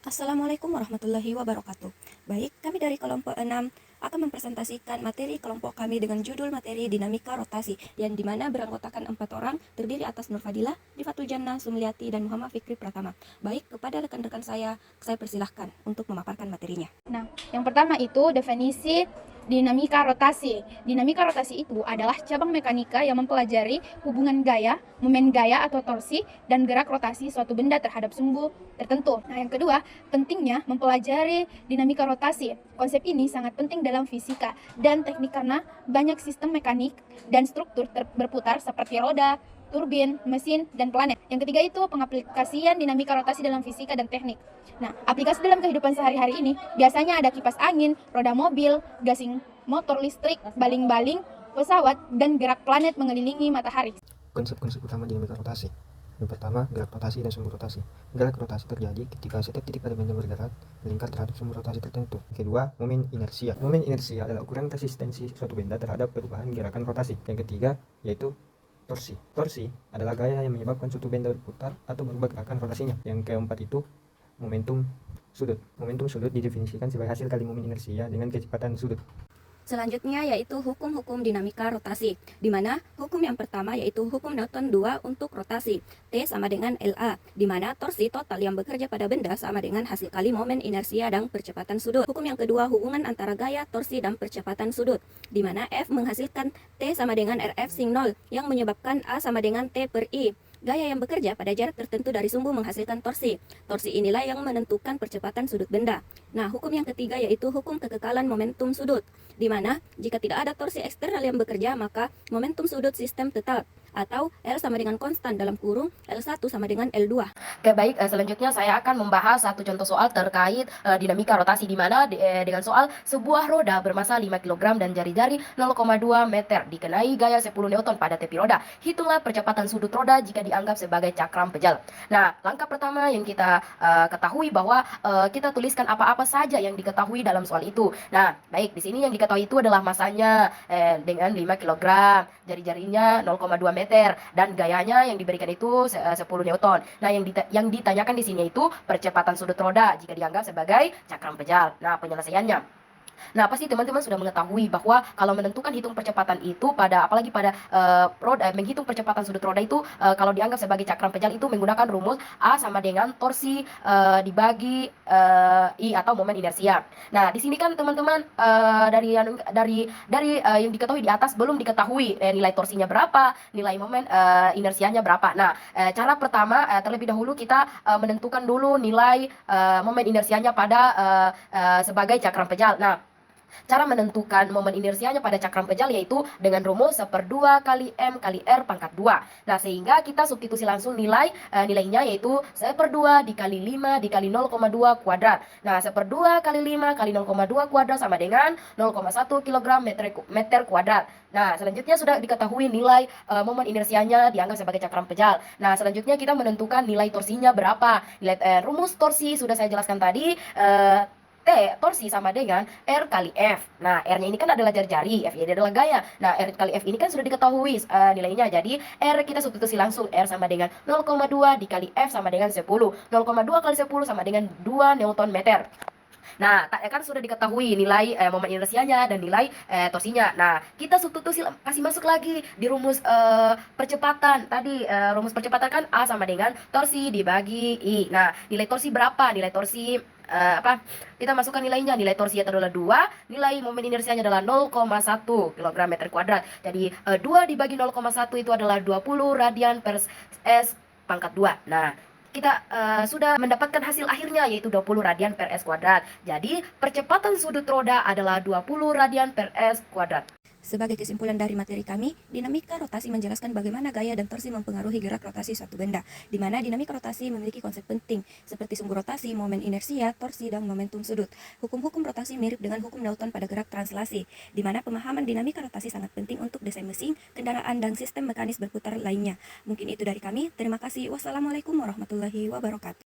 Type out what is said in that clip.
Assalamualaikum warahmatullahi wabarakatuh. Baik, kami dari kelompok 6 akan mempresentasikan materi kelompok kami dengan judul materi dinamika rotasi, yang dimana beranggotakan 4 orang, terdiri atas Nur Fadilah, Rifatul Jannah, Sumiati, dan Muhammad Fikri Pratama. Baik, kepada rekan-rekan saya persilahkan untuk memaparkan materinya. Nah, yang pertama itu definisi dinamika rotasi. Dinamika rotasi itu adalah cabang mekanika yang mempelajari hubungan gaya, momen gaya atau torsi, dan gerak rotasi suatu benda terhadap sumbu tertentu. Nah, yang kedua, pentingnya mempelajari dinamika rotasi. Konsep ini sangat penting dalam fisika dan teknik karena banyak sistem mekanik dan struktur berputar seperti roda, turbin, mesin, dan planet. Yang ketiga itu pengaplikasian dinamika rotasi dalam fisika dan teknik. Nah, aplikasi dalam kehidupan sehari-hari ini biasanya ada kipas angin, roda mobil, gasing motor listrik, baling-baling, pesawat, dan gerak planet mengelilingi matahari. Konsep-konsep utama dinamika rotasi. Yang pertama, gerak rotasi dan sumber rotasi. Gerak rotasi terjadi ketika setiap titik pada benda bergerak melingkar terhadap sumber rotasi tertentu. Kedua, momen inersia. Momen inersia adalah ukuran resistensi suatu benda terhadap perubahan gerakan rotasi. Yang ketiga, yaitu torsi. Torsi adalah gaya yang menyebabkan suatu benda berputar atau berubah gerakan rotasinya. Yang keempat itu momentum sudut. Momentum sudut didefinisikan sebagai hasil kali momen inersia dengan kecepatan sudut. Selanjutnya yaitu hukum-hukum dinamika rotasi, di mana hukum yang pertama yaitu hukum Newton 2 untuk rotasi, T sama dengan LA, di mana torsi total yang bekerja pada benda sama dengan hasil kali momen inersia dan percepatan sudut. Hukum yang kedua hubungan antara gaya, torsi, dan percepatan sudut, di mana F menghasilkan T sama dengan RF sin 0, yang menyebabkan A sama dengan T per I. Gaya yang bekerja pada jarak tertentu dari sumbu menghasilkan torsi. Torsi inilah yang menentukan percepatan sudut benda. Nah, hukum yang ketiga yaitu hukum kekekalan momentum sudut, di mana jika tidak ada torsi eksternal yang bekerja, maka momentum sudut sistem tetap, atau L sama dengan konstan dalam kurung L1 sama dengan L2. Oke, baik, selanjutnya saya akan membahas satu contoh soal terkait dinamika rotasi, di mana dengan soal sebuah roda bermassa 5 kg dan jari-jari 0,2 meter dikenai gaya 10 Newton pada tepi roda. Hitunglah percepatan sudut roda jika dianggap sebagai cakram pejal. Nah, langkah pertama yang kita ketahui bahwa kita tuliskan apa-apa saja yang diketahui dalam soal itu. Nah, baik, di sini yang diketahui itu adalah massanya dengan 5 kg, jari-jarinya 0,2 meter, dan gayanya yang diberikan itu 10 Newton. Nah, yang ditanyakan di sini itu percepatan sudut roda jika dianggap sebagai cakram pejal. Nah, penyelesaiannya. Nah, pasti teman-teman sudah mengetahui bahwa kalau menentukan hitung percepatan itu apalagi pada roda, menghitung percepatan sudut roda itu kalau dianggap sebagai cakram pejal itu menggunakan rumus A sama dengan torsi dibagi I atau momen inersia. Nah, di sini kan teman-teman dari yang diketahui di atas belum diketahui nilai torsinya berapa, nilai momen inersianya berapa. Nah, cara pertama terlebih dahulu kita menentukan dulu nilai momen inersianya pada sebagai cakram pejal. Nah, cara menentukan momen inersianya pada cakram pejal yaitu dengan rumus 1/2 kali M kali R pangkat 2. Nah, sehingga kita substitusi langsung nilainya yaitu 1/2 dikali 5 dikali 0,2 kuadrat. Nah, 1/2 kali 5 kali 0,2 kuadrat sama dengan 0,1 kg meter kuadrat. Nah, selanjutnya sudah diketahui nilai momen inersianya dianggap sebagai cakram pejal. Nah, selanjutnya kita menentukan nilai torsinya berapa. Rumus torsi sudah saya jelaskan tadi. T torsi sama dengan R kali F. Nah, R-nya ini kan adalah jari-jari, F ini adalah gaya. Nah, R kali F ini kan sudah diketahui nilainya. Jadi, R kita substitusi langsung. R sama dengan 0,2 dikali F sama dengan 10. 0,2 kali 10 sama dengan 2 Newton meter. Nah, kan sudah diketahui nilai momen inersianya dan nilai torsinya. Nah, kita substitusi, kasih masuk lagi di rumus percepatan. Tadi rumus percepatan kan A sama dengan torsi dibagi I. Nah, nilai torsi berapa? Nilai torsi kita masukkan nilainya. Nilai torsi adalah 2, nilai momen inersianya adalah 0,1 kg meter kuadrat. Jadi 2 dibagi 0,1 itu adalah 20 radian per S pangkat 2. Nah, kita sudah mendapatkan hasil akhirnya yaitu 20 radian per S kuadrat. Jadi percepatan sudut roda adalah 20 radian per S kuadrat. Sebagai kesimpulan dari materi kami, dinamika rotasi menjelaskan bagaimana gaya dan torsi mempengaruhi gerak rotasi suatu benda, di mana dinamika rotasi memiliki konsep penting, seperti sumbu rotasi, momen inersia, torsi, dan momentum sudut. Hukum-hukum rotasi mirip dengan hukum Newton pada gerak translasi, di mana pemahaman dinamika rotasi sangat penting untuk desain mesin, kendaraan, dan sistem mekanis berputar lainnya. Mungkin itu dari kami. Terima kasih. Wassalamualaikum warahmatullahi wabarakatuh.